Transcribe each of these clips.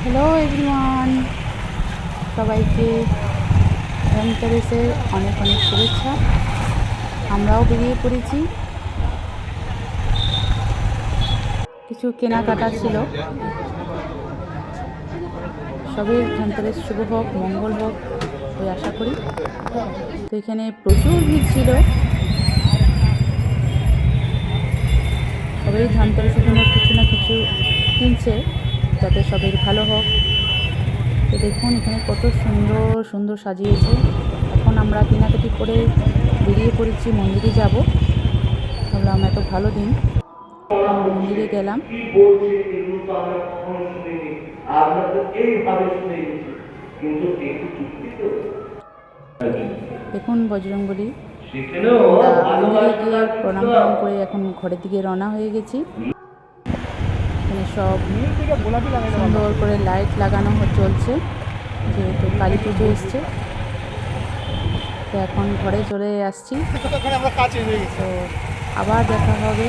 Hello everyone, সবাইকে ধনতেরাসের অনেক অনেক শুভেচ্ছা। আমরাও বেরিয়ে পড়েছি, কিছু কেনাকাটা ছিল। সবের ধনতেরাস শুভ হোক, মঙ্গল হোক ওই আশা করি। তো এখানে প্রচুর ভিড় ছিল, সবাই ধনতেরাসের জন্য কিছু না কিছু কিনছে যাতে সবের ভালো হোক। তো দেখুন এখানে কত সুন্দর সুন্দর সাজিয়েছে। এখন আমরা কেনাকাটি করে বেরিয়ে পড়েছি, মন্দিরে যাব। ভাবলাম এত ভালো দিন, মন্দিরে গেলাম। দেখুন বজরংবলী, মন্দিরে গিয়ে প্রণাম করে এখন ঘরের দিকে রওনা হয়ে গেছি। এখানে সব সুন্দর করে লাইট লাগানো চলছে, যেহেতু কালী পুজো এসছে। তো এখন ঘরে চলে আসছি, তো আবার দেখা হবে।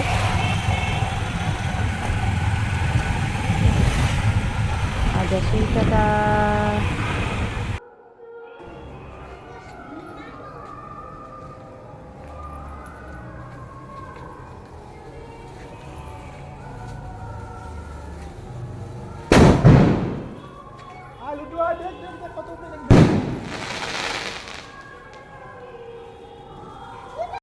আজ আসি, টাটা। আলু দেখ দেখ কত